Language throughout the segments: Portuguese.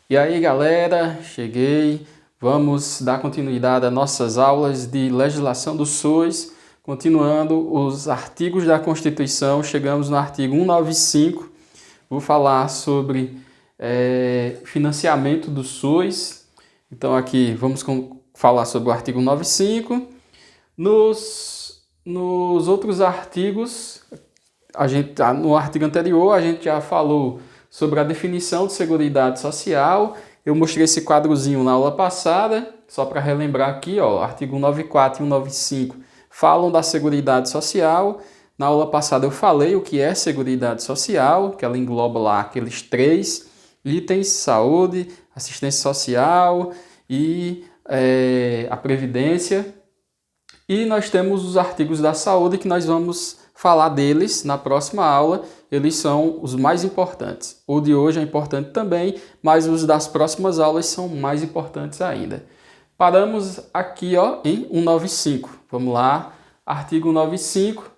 E aí, galera, cheguei. Vamos dar continuidade às nossas aulas de legislação do SUS, continuando os artigos da Constituição. Chegamos no artigo 195. Vou falar sobre financiamento do SUS. Então, aqui vamos falar sobre o artigo 195. Nos outros artigos, no artigo anterior, a gente já falou sobre a definição de Seguridade Social. Eu mostrei esse quadrozinho na aula passada, só para relembrar aqui, ó, artigo 194 e 195 falam da Seguridade Social. Na aula passada eu falei o que é Seguridade Social, que ela engloba lá aqueles 3 itens: saúde, assistência social e a previdência. E nós temos os artigos da saúde, que nós vamos falar deles na próxima aula. Eles são os mais importantes. O de hoje é importante também, mas os das próximas aulas são mais importantes ainda. Paramos aqui, ó, em 195. Vamos lá, artigo 195.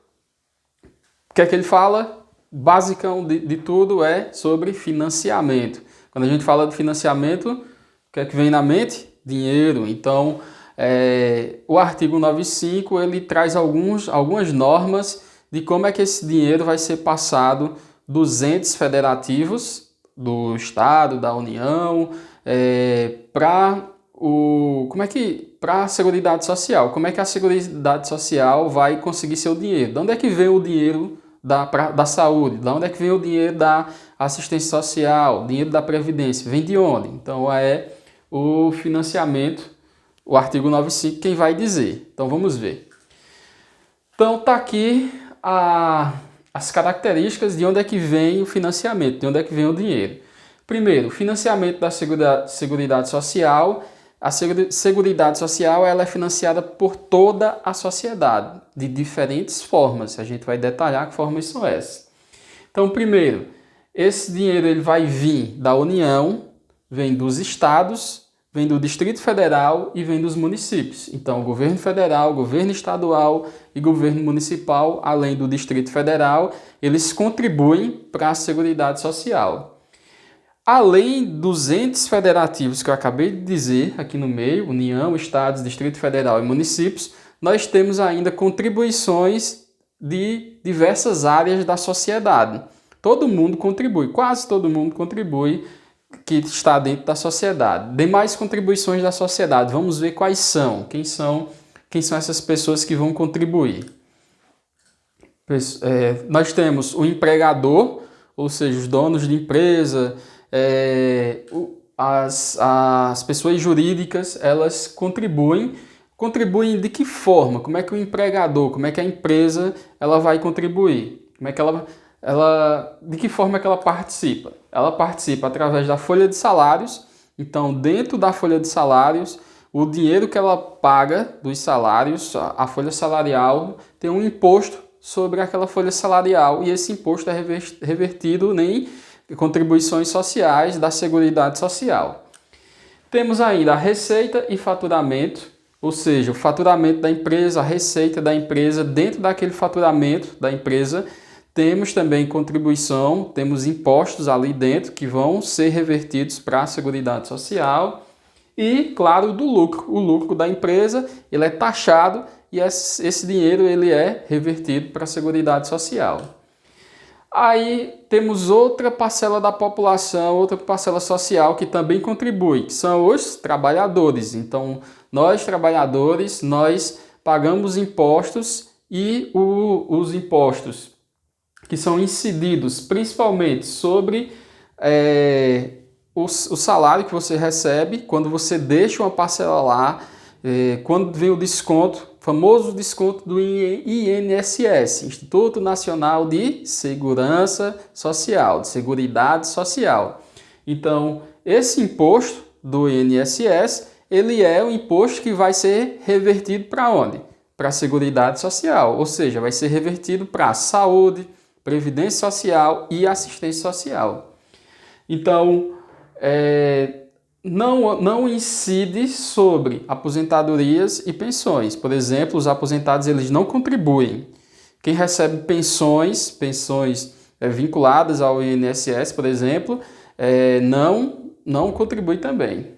O que é que ele fala? Basicão de tudo é sobre financiamento. Quando a gente fala de financiamento, o que é que vem na mente? Dinheiro. Então, o artigo 95 ele traz algumas normas de como é que esse dinheiro vai ser passado dos entes federativos, do Estado, da União, para a Seguridade Social. Como é que a Seguridade Social vai conseguir seu dinheiro? De onde é que vem o dinheiro da saúde? De onde é que vem o dinheiro da assistência social? Dinheiro da Previdência? Vem de onde? Então é o financiamento. O artigo 95 quem vai dizer. Então vamos ver. Então tá aqui as características de onde é que vem o financiamento, de onde é que vem o dinheiro. Primeiro, financiamento da Seguridade Social. A Seguridade Social ela é financiada por toda a sociedade, de diferentes formas. A gente vai detalhar que formas são essas. Então, primeiro, esse dinheiro ele vai vir da União, vem dos estados, vem do Distrito Federal e vem dos municípios. Então, o governo federal, governo estadual e governo municipal, além do Distrito Federal, eles contribuem para a Seguridade Social. Além dos entes federativos que eu acabei de dizer aqui no meio, União, Estados, Distrito Federal e municípios, nós temos ainda contribuições de diversas áreas da sociedade. Todo mundo contribui, quase todo mundo contribui, que está dentro da sociedade. Demais contribuições da sociedade, vamos ver quais são. Quem são essas pessoas que vão contribuir? Nós temos o empregador, ou seja, os donos de empresa, as pessoas jurídicas, elas contribuem. Contribuem de que forma? Como é que o empregador, como é que a empresa ela vai contribuir? Como é que de que forma que ela participa? Ela participa através da folha de salários. Então, dentro da folha de salários, o dinheiro que ela paga dos salários, a folha salarial, tem um imposto sobre aquela folha salarial e esse imposto é revertido em contribuições sociais da Seguridade Social. Temos ainda a receita e faturamento, ou seja, o faturamento da empresa, a receita da empresa. Dentro daquele faturamento da empresa, temos também contribuição, temos impostos ali dentro que vão ser revertidos para a Seguridade Social e, claro, do lucro. O lucro da empresa ele é taxado e esse dinheiro ele é revertido para a Seguridade Social. Aí temos outra parcela da população, outra parcela social que também contribui, que são os trabalhadores. Então, nós trabalhadores, nós pagamos impostos e os impostos que são incididos principalmente sobre o salário que você recebe, quando você deixa uma parcela lá, quando vem o desconto, famoso desconto do INSS, Instituto Nacional de Segurança Social, de Seguridade Social. Então, esse imposto do INSS, ele é o imposto que vai ser revertido para onde? Para a Seguridade Social, ou seja, vai ser revertido para a saúde, previdência social e assistência social. Então, não incide sobre aposentadorias e pensões. Por exemplo, os aposentados eles não contribuem. Quem recebe pensões vinculadas ao INSS, por exemplo, não contribui também.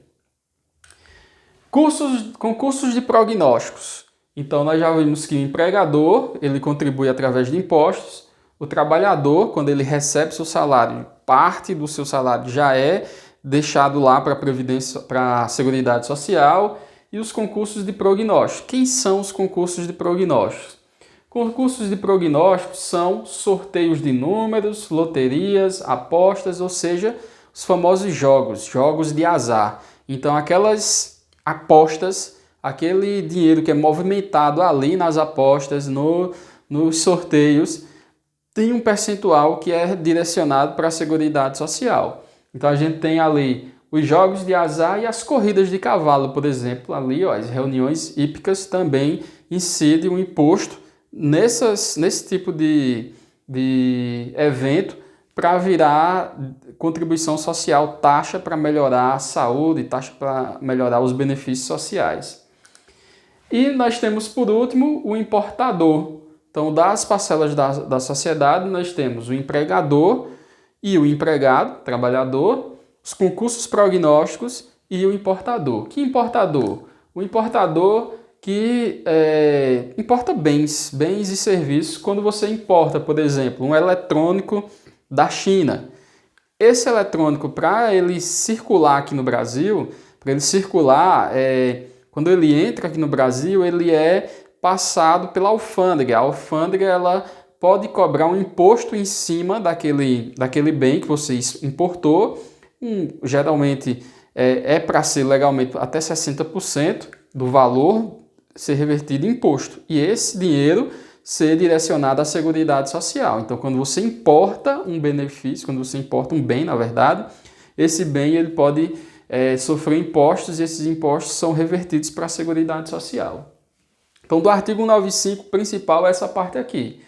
Concursos de prognósticos. Então, nós já vimos que o empregador, ele contribui através de impostos. O trabalhador, quando ele recebe seu salário, parte do seu salário já é deixado lá para a Previdência, para a Seguridade Social. E os concursos de prognóstico. Quem são os concursos de prognósticos? Concursos de prognósticos são sorteios de números, loterias, apostas, ou seja, os famosos jogos de azar. Então, aquelas apostas, aquele dinheiro que é movimentado ali nas apostas, nos sorteios, tem um percentual que é direcionado para a Seguridade Social. Então, a gente tem ali os jogos de azar e as corridas de cavalo, por exemplo, ali, ó, as reuniões hípicas também incidem um imposto nesse tipo de evento para virar contribuição social, taxa para melhorar a saúde, taxa para melhorar os benefícios sociais. E nós temos, por último, o importador. Então, das parcelas da sociedade, nós temos o empregador e o empregado, trabalhador, os concursos prognósticos e o importador. Que importador? O importador que importa bens e serviços. Quando você importa, por exemplo, um eletrônico da China. Esse eletrônico, para ele circular aqui no Brasil, quando ele entra aqui no Brasil, ele é passado pela alfândega. A alfândega, ela pode cobrar um imposto em cima daquele bem que você importou. Geralmente é para ser legalmente até 60% do valor ser revertido em imposto. E esse dinheiro ser direcionado à Seguridade Social. Então, quando você importa um benefício, quando você importa um bem, na verdade, esse bem ele pode sofrer impostos e esses impostos são revertidos para a Seguridade Social. Então, do artigo 195 principal é essa parte aqui.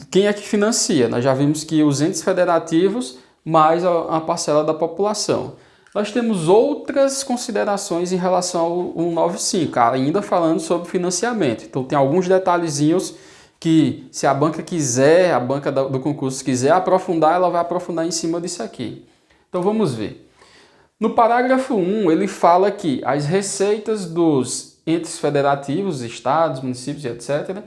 Quem é que financia? Nós já vimos que os entes federativos mais a parcela da população. Nós temos outras considerações em relação ao 195, ainda falando sobre financiamento. Então, tem alguns detalhezinhos que, se a banca quiser, a banca do concurso quiser aprofundar, ela vai aprofundar em cima disso aqui. Então, vamos ver. No parágrafo 1, ele fala que as receitas dos entes federativos, estados, municípios, etc.,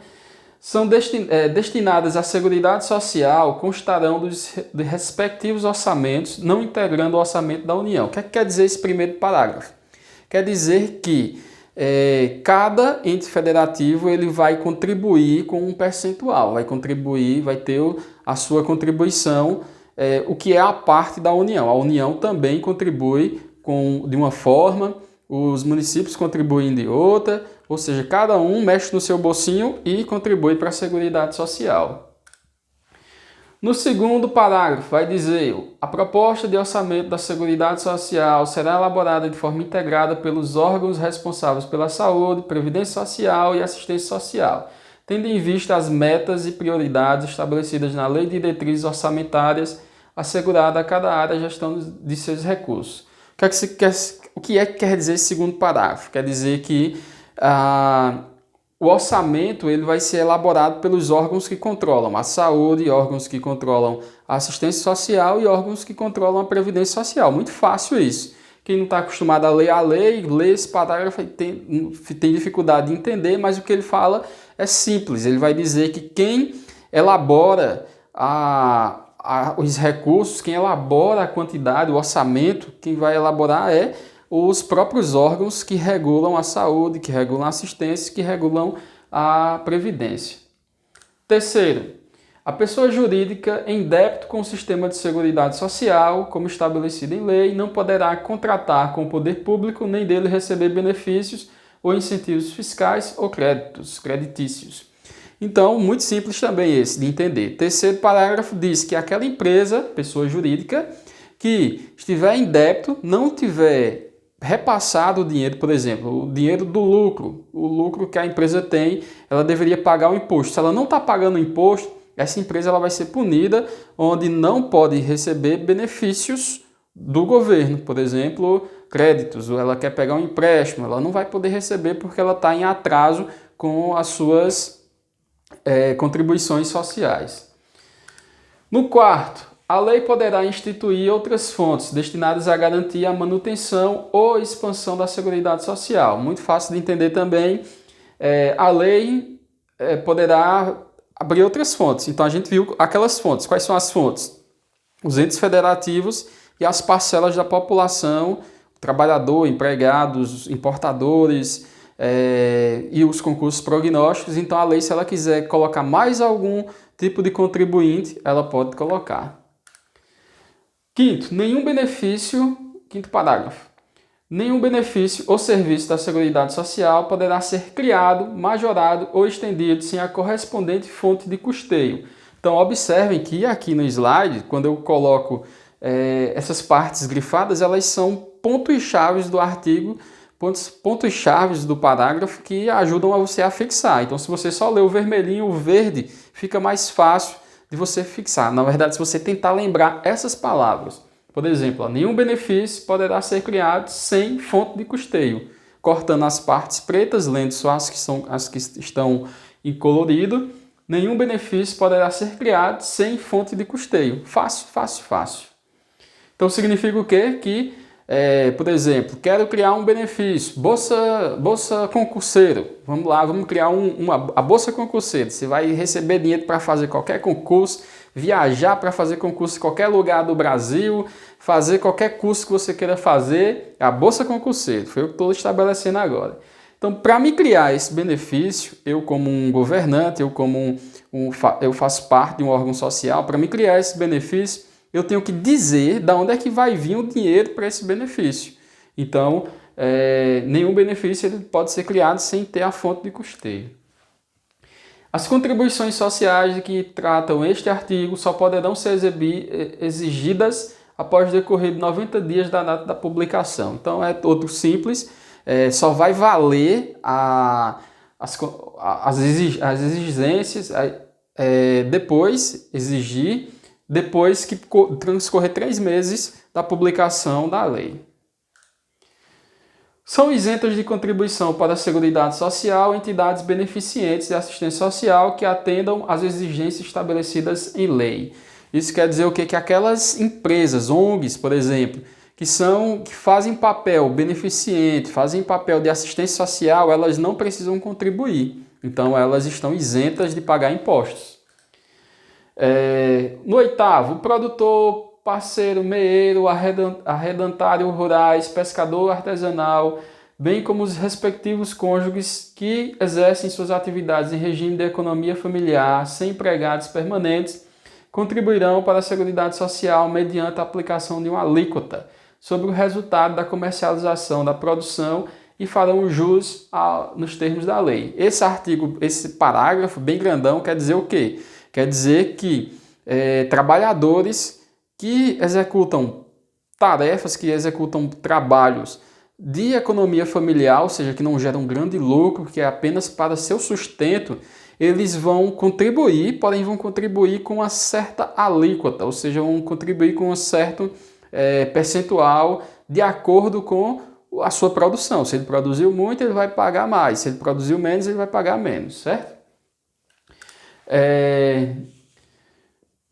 são destinadas à Seguridade Social, constarão dos respectivos orçamentos, não integrando o orçamento da União. O que é que quer dizer esse primeiro parágrafo? Quer dizer que cada ente federativo ele vai contribuir com um percentual, vai ter a sua contribuição, o que é a parte da União. A União também contribui de uma forma, os municípios contribuem de outra, ou seja, cada um mexe no seu bolsinho e contribui para a Seguridade Social. No segundo parágrafo vai dizer: a proposta de orçamento da Seguridade Social será elaborada de forma integrada pelos órgãos responsáveis pela saúde, previdência social e assistência social, tendo em vista as metas e prioridades estabelecidas na Lei de Diretrizes Orçamentárias, assegurada a cada área a gestão de seus recursos. O que é que quer dizer esse segundo parágrafo? Quer dizer que o orçamento ele vai ser elaborado pelos órgãos que controlam a saúde, órgãos que controlam a assistência social e órgãos que controlam a previdência social. Muito fácil isso. Quem não está acostumado a lei, lê esse parágrafo e tem dificuldade de entender, mas o que ele fala é simples. Ele vai dizer que quem elabora os recursos, quem elabora a quantidade, o orçamento, quem vai elaborar é os próprios órgãos que regulam a saúde, que regulam a assistência, que regulam a previdência. Terceiro, a pessoa jurídica em débito com o sistema de seguridade social, como estabelecido em lei, não poderá contratar com o poder público nem dele receber benefícios ou incentivos fiscais ou créditos creditícios. Então, muito simples também esse de entender. Terceiro parágrafo diz que aquela empresa, pessoa jurídica, que estiver em débito, não tiver repassado o dinheiro, por exemplo, o dinheiro do lucro, o lucro que a empresa tem, ela deveria pagar o imposto. Se ela não está pagando o imposto, essa empresa ela vai ser punida, onde não pode receber benefícios do governo, por exemplo, créditos, ou ela quer pegar um empréstimo, ela não vai poder receber porque ela está em atraso com as suas contribuições sociais. No quarto, A lei poderá instituir outras fontes destinadas a garantir a manutenção ou expansão da Seguridade Social. Muito fácil de entender também. A lei poderá abrir outras fontes. Então, a gente viu aquelas fontes. Quais são as fontes? Os entes federativos e as parcelas da população, trabalhador, empregados, importadores e os concursos prognósticos. Então, a lei, se ela quiser colocar mais algum tipo de contribuinte, ela pode colocar. Quinto parágrafo. Nenhum benefício ou serviço da Seguridade Social poderá ser criado, majorado ou estendido sem a correspondente fonte de custeio. Então, observem que aqui no slide, quando eu coloco essas partes grifadas, elas são pontos-chave do artigo, pontos-chave do parágrafo que ajudam a você a fixar. Então, se você só ler o vermelhinho, o verde, fica mais fácil de você fixar. Na verdade, se você tentar lembrar essas palavras, por exemplo, nenhum benefício poderá ser criado sem fonte de custeio. Cortando as partes pretas, lendo só as que estão em colorido, nenhum benefício poderá ser criado sem fonte de custeio. Fácil, fácil, fácil. Então, significa o quê? Que, por exemplo, quero criar um benefício, bolsa concurseiro. Vamos lá, vamos criar a bolsa concurseiro. Você vai receber dinheiro para fazer qualquer concurso, viajar para fazer concurso em qualquer lugar do Brasil, fazer qualquer curso que você queira fazer, a bolsa concurseiro. Foi o que estou estabelecendo agora. Então, para me criar esse benefício, eu como um governante, eu faço parte de um órgão social, para me criar esse benefício, eu tenho que dizer de onde é que vai vir o dinheiro para esse benefício. Então, nenhum benefício ele pode ser criado sem ter a fonte de custeio. As contribuições sociais de que tratam este artigo só poderão ser exigidas após decorrer de 90 dias da data da publicação. Então, é todo simples, só vai valer as exigências depois que transcorrer 3 meses da publicação da lei. São isentas de contribuição para a Seguridade Social entidades beneficentes de assistência social que atendam às exigências estabelecidas em lei. Isso quer dizer o quê? Que aquelas empresas, ONGs, por exemplo, que fazem papel beneficente, fazem papel de assistência social, elas não precisam contribuir. Então, elas estão isentas de pagar impostos. No 8º, o produtor, parceiro, meeiro, arrendatário rurais, pescador artesanal, bem como os respectivos cônjuges que exercem suas atividades em regime de economia familiar, sem empregados permanentes, contribuirão para a Seguridade Social mediante a aplicação de uma alíquota sobre o resultado da comercialização da produção e farão jus nos termos da lei. Esse parágrafo bem grandão quer dizer o quê? Quer dizer que trabalhadores que executam tarefas, que executam trabalhos de economia familiar, ou seja, que não geram grande lucro, que é apenas para seu sustento, eles vão contribuir, porém vão contribuir com uma certa alíquota, ou seja, vão contribuir com um certo percentual de acordo com a sua produção. Se ele produziu muito, ele vai pagar mais. Se ele produziu menos, ele vai pagar menos, certo?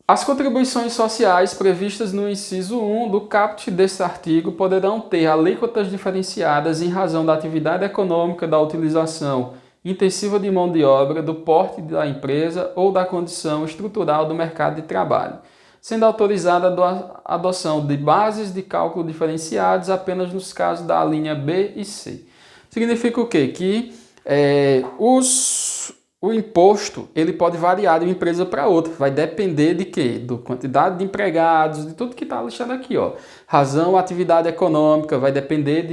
As contribuições sociais previstas no inciso 1 do caput deste artigo poderão ter alíquotas diferenciadas em razão da atividade econômica, da utilização intensiva de mão de obra, do porte da empresa ou da condição estrutural do mercado de trabalho, sendo autorizada a adoção de bases de cálculo diferenciadas apenas nos casos da linha B e C. Significa o quê? Que o imposto ele pode variar de uma empresa para outra, vai depender de quê? Da quantidade de empregados, de tudo que está listado aqui, ó. Razão, atividade econômica, vai depender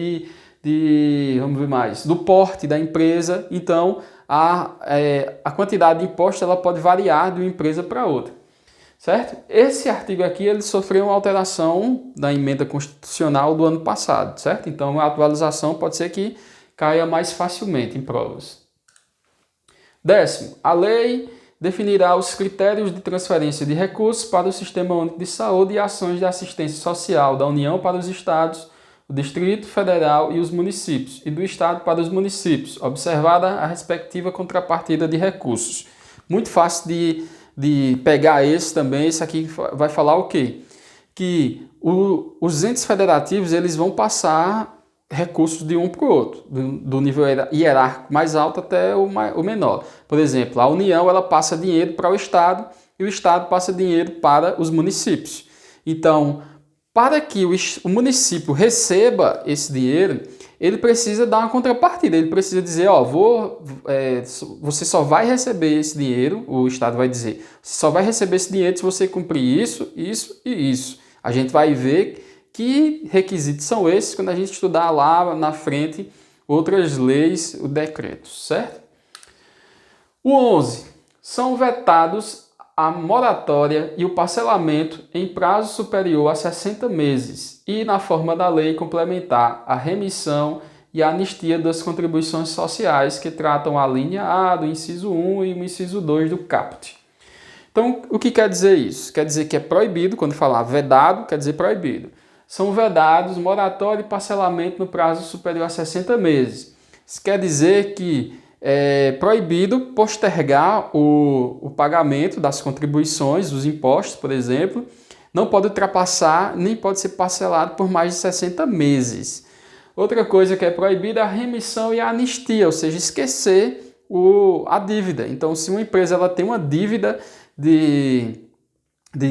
vamos ver mais, do porte da empresa. Então, a quantidade de imposto ela pode variar de uma empresa para outra, certo? Esse artigo aqui ele sofreu uma alteração da emenda constitucional do ano passado, certo? Então, a atualização pode ser que caia mais facilmente em provas. 10º, a lei definirá os critérios de transferência de recursos para o Sistema Único de Saúde e ações de assistência social da União para os Estados, o Distrito Federal e os municípios, e do Estado para os municípios, observada a respectiva contrapartida de recursos. Muito fácil de pegar esse também, esse aqui vai falar o quê? Que os entes federativos eles vão passar recursos de um para o outro, do nível hierárquico mais alto até o menor. Por exemplo, a União ela passa dinheiro para o Estado e o Estado passa dinheiro para os municípios. Então, para que o município receba esse dinheiro, ele precisa dar uma contrapartida, ele precisa dizer, ó, você só vai receber esse dinheiro, o Estado vai dizer, você só vai receber esse dinheiro se você cumprir isso, isso e isso. A gente vai ver que requisitos são esses quando a gente estudar lá na frente outras leis, o decreto, certo? O 11. São vetados a moratória e o parcelamento em prazo superior a 60 meses e, na forma da lei complementar, a remissão e a anistia das contribuições sociais que tratam a linha A do inciso 1 e o inciso 2 do caput. Então, o que quer dizer isso? Quer dizer que é proibido, quando falar vedado, quer dizer proibido. São vedados moratória e parcelamento no prazo superior a 60 meses. Isso quer dizer que é proibido postergar o pagamento das contribuições, dos impostos, por exemplo, não pode ultrapassar, nem pode ser parcelado por mais de 60 meses. Outra coisa que é proibida é a remissão e a anistia, ou seja, esquecer a dívida. Então, se uma empresa ela tem uma dívida de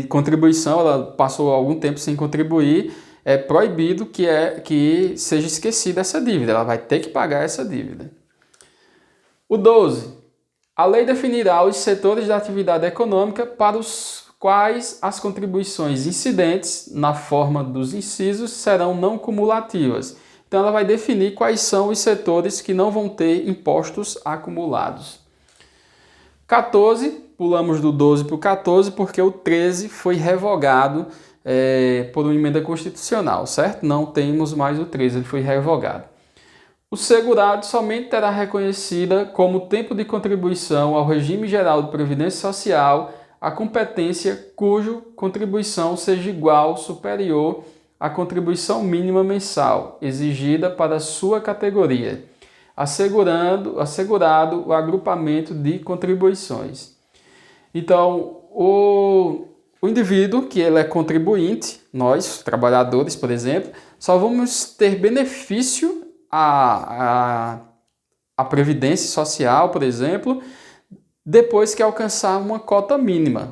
contribuição, ela passou algum tempo sem contribuir, é proibido que seja esquecida essa dívida, ela vai ter que pagar essa dívida. O 12. A lei definirá os setores da atividade econômica para os quais as contribuições incidentes na forma dos incisos serão não cumulativas. Então ela vai definir quais são os setores que não vão ter impostos acumulados. 14. Pulamos do 12 para o 14 porque o 13 foi revogado por uma emenda constitucional, certo? Não temos mais o 13, ele foi revogado. O segurado somente terá reconhecida como tempo de contribuição ao regime geral de previdência social a competência cuja contribuição seja igual ou superior à contribuição mínima mensal exigida para sua categoria, assegurado o agrupamento de contribuições. Então, o indivíduo que ele é contribuinte, nós, trabalhadores, por exemplo, só vamos ter benefício a previdência social, por exemplo, depois que alcançar uma cota mínima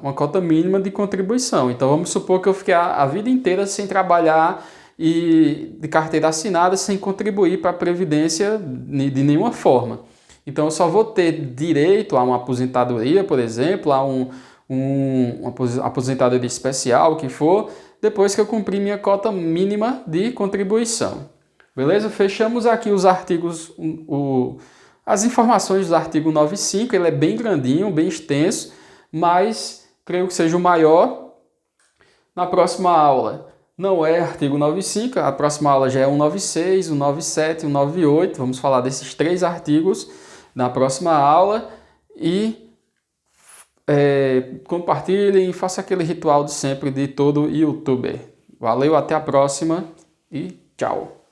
de contribuição. Então vamos supor que eu fiquei a vida inteira sem trabalhar e de carteira assinada, sem contribuir para a previdência de nenhuma forma. Então eu só vou ter direito a uma aposentadoria, por exemplo, a uma aposentadoria especial, o que for, depois que eu cumprir minha cota mínima de contribuição. Beleza? Fechamos aqui os artigos, as informações do artigo 95, ele é bem grandinho, bem extenso, mas creio que seja o maior. Na próxima aula não é artigo 95, a próxima aula já é 196, 197, 198, vamos falar desses 3 artigos na próxima aula e compartilhem e façam aquele ritual de sempre de todo youtuber. Valeu, até a próxima e tchau!